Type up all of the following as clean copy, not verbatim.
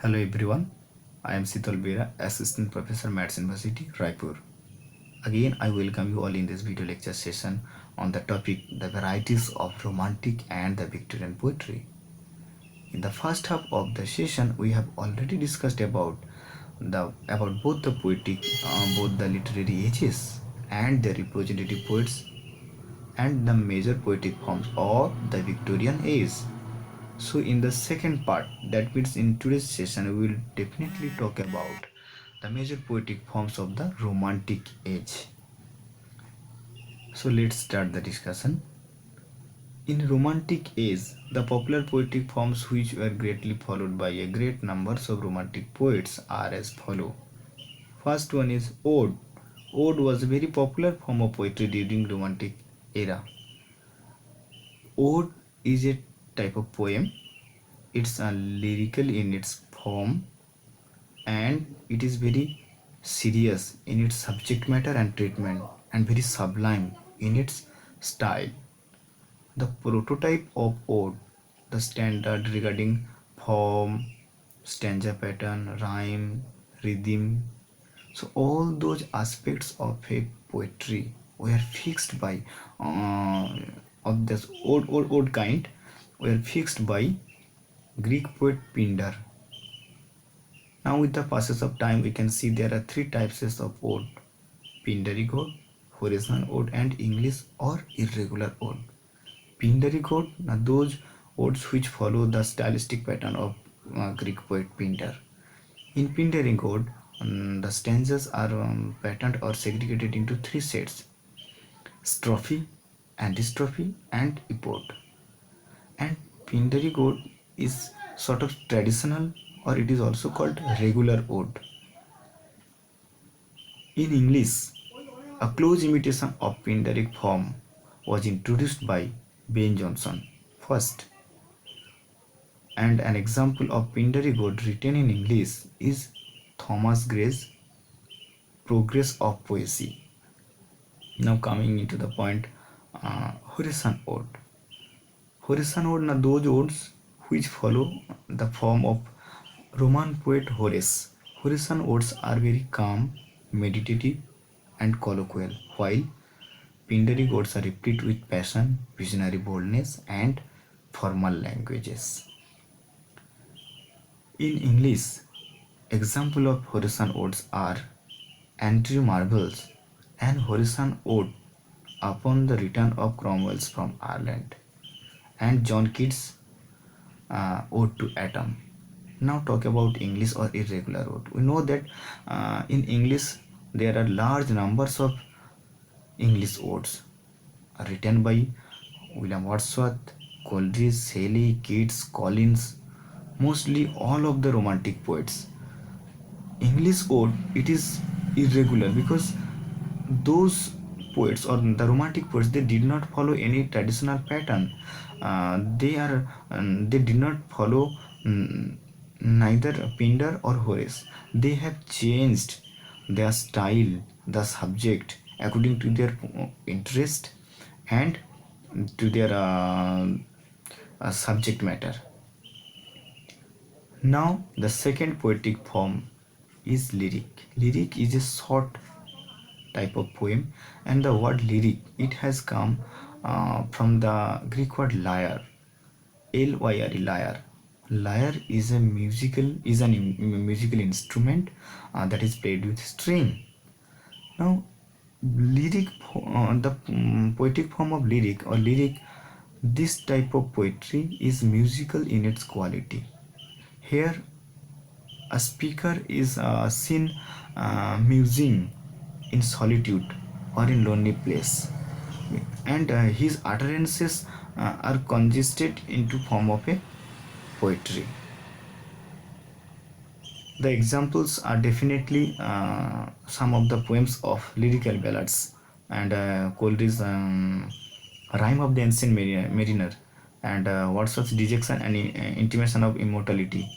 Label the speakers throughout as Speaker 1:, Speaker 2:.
Speaker 1: Hello everyone, I am Sital Bera, Assistant Professor Maths University, Raipur. Again, I welcome you all in this video lecture session on the topic the varieties of Romantic and the Victorian poetry. In the first half of the session, we have already discussed about both the both the literary ages and the representative poets and the major poetic forms of the Victorian age. So in the second part, that means in today's session, we will definitely talk about the major poetic forms of the Romantic age. So let's start the discussion. In Romantic age, the popular poetic forms which were greatly followed by a great numbers of Romantic poets are as follow. First one is Ode. Ode was a very popular form of poetry during Romantic era. Ode is a type of poem. It's a lyrical in its form and it is very serious in its subject matter and treatment and very sublime in its style. The prototype of ode, the standard regarding form, stanza pattern, rhyme, rhythm, so all those aspects of a poetry were fixed by of this old kind were fixed by Greek poet Pindar. Now with the passage of time we can see there are three types of ode: Pindaric ode, Horizon ode and English or irregular ode. Pindaric ode are those odes which follow the stylistic pattern of Greek poet Pindar. In Pindaric ode, the stanzas are patterned or segregated into three sets: strophe, antistrophe and epode. And Pindaric ode is sort of traditional or it is also called regular ode. In English, a close imitation of Pindaric form was introduced by Ben Jonson first, and an example of Pindaric ode written in English is Thomas Gray's Progress of Poesy. Now coming into the point, Horizon ode. Horizon ode are those odes which follow the form of Roman poet Horace. Horizon odes are very calm, meditative, and colloquial, while Pindaric odes are replete with passion, visionary boldness, and formal languages. In English, example of Horizon odes are Andrew Marvell's An Horizon Ode upon the return of Cromwell from Ireland and John Keats' Ode to Atom. Now talk about English or irregular ode. We know that in English there are large numbers of English odes written by William Wordsworth, Coleridge, Shelley, Keats, Collins, mostly all of the Romantic poets. English ode it is irregular because those poets or the Romantic poets they did not follow any traditional pattern. They did not follow neither Pindar or Horace. They have changed their style, the subject according to their interest and to their subject matter. Now the second poetic form is lyric. Lyric is a short type of poem, and the word lyric it has come from the Greek word lyre, lyre, lyre. Lyre is a musical instrument that is played with string. Now the poetic form of lyric, this type of poetry is musical in its quality. Here a speaker is seen musing in solitude or in lonely place, and his utterances are congested into form of a poetry. The examples are definitely some of the poems of lyrical ballads and Coleridge's Rhyme of the Ancient Mariner and Wordsworth's Dejection and Intimation of Immortality.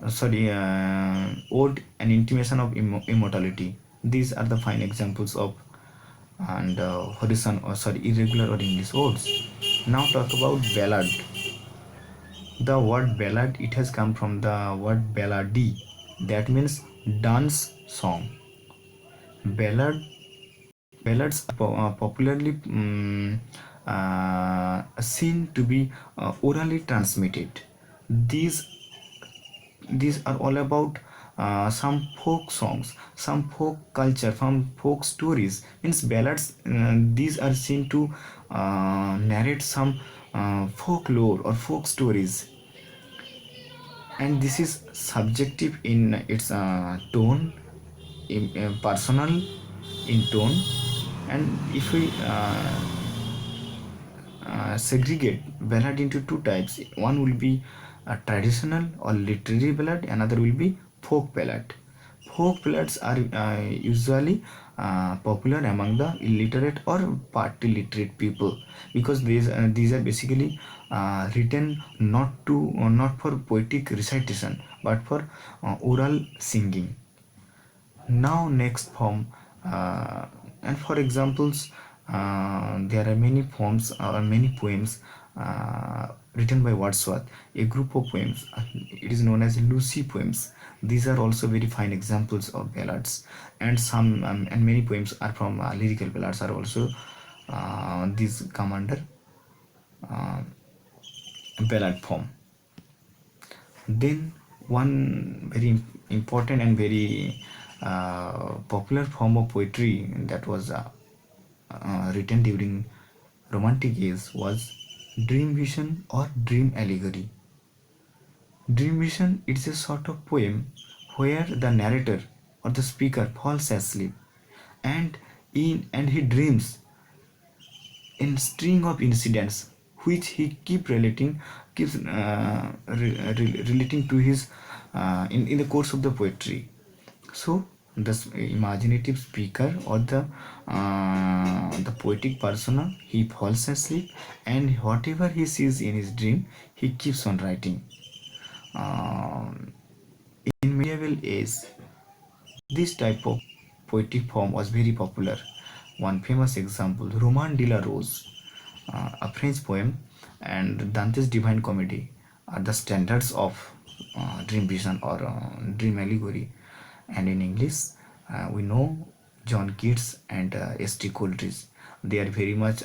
Speaker 1: Ode and Intimation of Immortality. These are the fine examples of and irregular or English odes. Now talk about ballad. The word ballad, it has come from the word balladi, that means dance song. Ballad Ballads are popularly seen to be orally transmitted. These these are all about some folk songs, some folk culture, some folk stories. Means ballads. These are seen to narrate some folklore or folk stories, and this is subjective in its tone, personal in tone. And if we segregate ballad into two types, one will be a traditional or literary ballad, another will be folk ballad. Folk ballads are usually popular among the illiterate or partly literate people, because these are basically written not for poetic recitation but for oral singing. Now next form, and for examples, there are many forms or many poems written by Wordsworth. A group of poems, it is known as Lucy poems. These are also very fine examples of ballads, and some and many poems are from lyrical ballads are also these come under ballad form. Then one very important and very popular form of poetry that was written during Romantic age was dream vision or dream allegory. Dream vision is a sort of poem where the narrator or the speaker falls asleep and he dreams in string of incidents which he keeps relating to his in the course of the poetry. So the imaginative speaker or the poetic persona, he falls asleep, and whatever he sees in his dream he keeps on writing. um, in medieval age, this type of poetic form was very popular. One famous example, Roman de la Rose, a French poem, and Dante's Divine Comedy are the standards of dream vision or dream allegory. And in English, we know John Keats and S.T. Coleridge. They are very much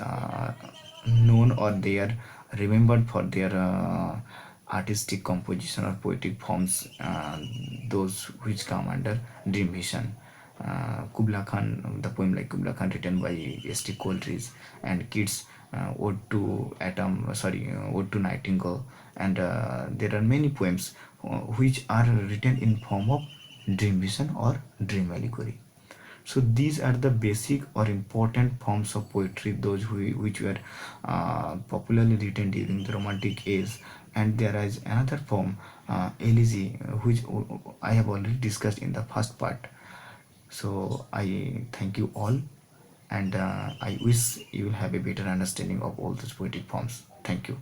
Speaker 1: known, or they are remembered for their artistic composition or poetic forms, those which come under dream vision. Kubla Khan, the poem like Kubla Khan written by S.T. Coleridge, and Keats, Ode to Nightingale, and there are many poems which are written in form of dream vision or dream allegory. So these are the basic or important forms of poetry, which were popularly written during the Romantic age. And there is another form, elegy, which I have already discussed in the first part. So I thank you all, and I wish you will have a better understanding of all those poetic forms. Thank you.